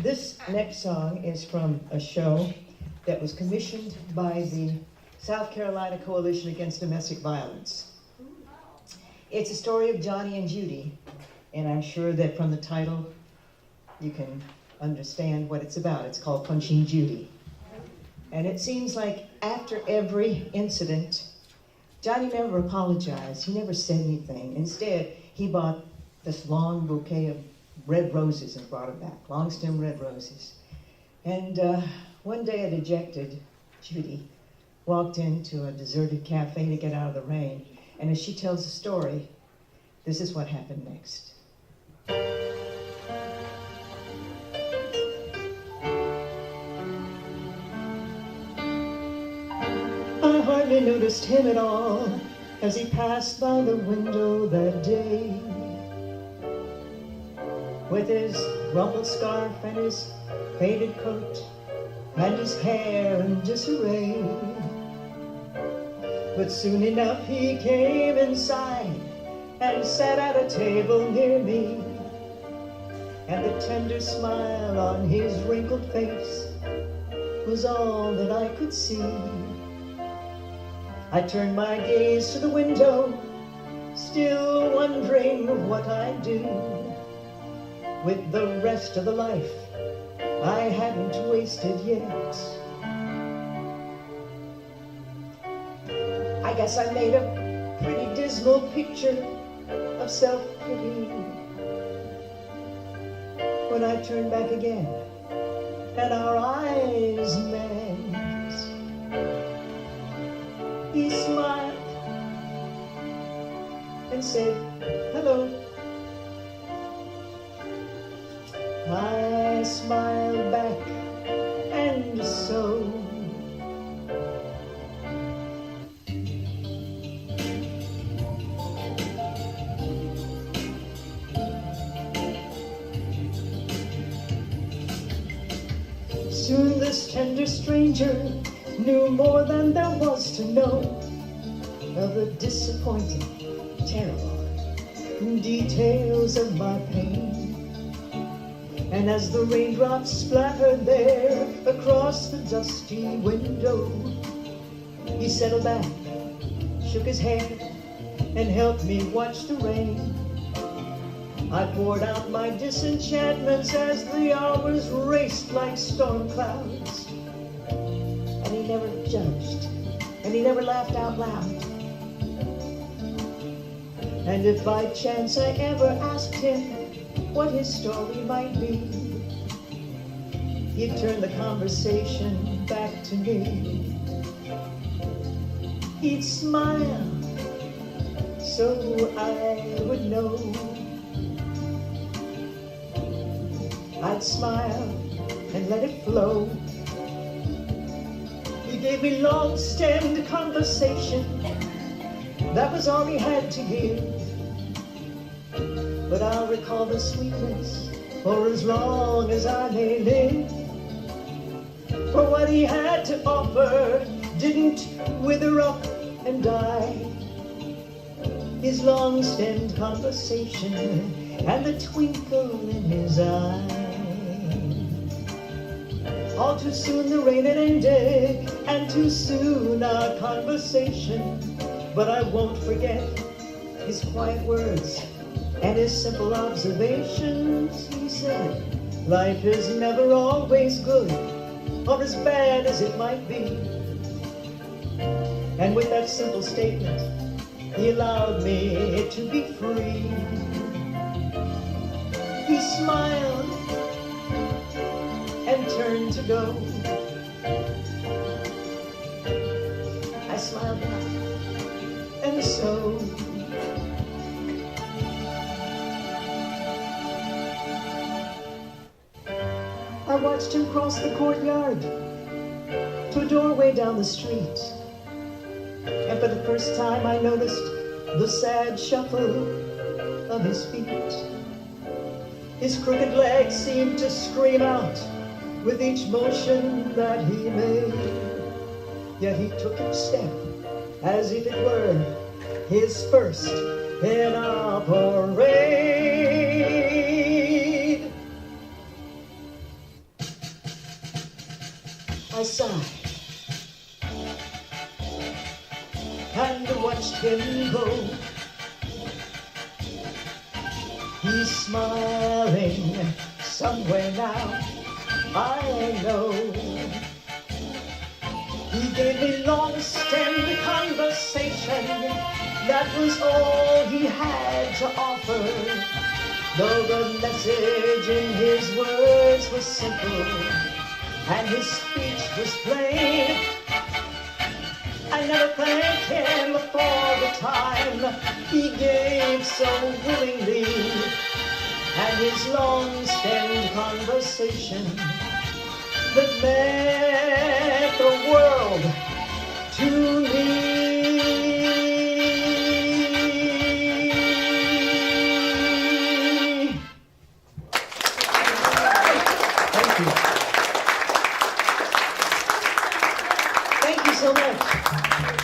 This next song is from a show that was commissioned by the South Carolina Coalition Against Domestic Violence. It's a story of Johnny and Judy, and I'm sure that from the title you can understand what it's about. It's called Punching Judy. And it seems like after every incident, Johnny never apologized. He never said anything. Instead, he bought this long bouquet of red roses and brought it back, long stem red roses. And one day a dejected Judy walked into a deserted cafe to get out of the rain. And as she tells the story, this is what happened next. I hardly noticed him at all as he passed by the window that day, with his rumpled scarf and his faded coat and his hair in disarray. But soon enough he came inside and sat at a table near me, and the tender smile on his wrinkled face was all that I could see. I turned my gaze to the window, still wondering what I'd do with the rest of the life I hadn't wasted yet. I guess I made a pretty dismal picture of self-pity when I turned back again and our eyes met. He smiled and said, "Hello." I smiled back, and so soon this tender stranger knew more than there was to know of the disappointing, terrible details of my pain. And as the raindrops splattered there across the dusty window, he settled back, shook his head, and helped me watch the rain. I poured out my disenchantments as the hours raced like storm clouds. And he never judged, and he never laughed out loud. And if by chance I ever asked him what his story might be, he'd turn the conversation back to me. He'd smile so I would know. I'd smile and let it flow. He gave me long-stemmed conversation. That was all he had to give. But I'll recall the sweetness for as long as I may live. For what he had to offer didn't wither up and die. His long-stemmed conversation and the twinkle in his eye. All too soon the rain had ended, and too soon our conversation. But I won't forget his quiet words and his simple observations. He said, life is never always good or as bad as it might be. And with that simple statement, he allowed me to be free. He smiled and turned to go. I smiled back, and so I watched him cross the courtyard to a doorway down the street. And for the first time I noticed the sad shuffle of his feet. His crooked legs seemed to scream out with each motion that he made. Yet he took each step as if it were his first in our parade. I sighed and watched him go. He's smiling somewhere now, I know. He gave me long stemmed conversation, that was all he had to offer. Though the message in his words was simple and his speech was plain, I never thanked him for the time he gave so willingly, and his long-stemmed conversation that meant the world to me. Thank you. Thank you so much.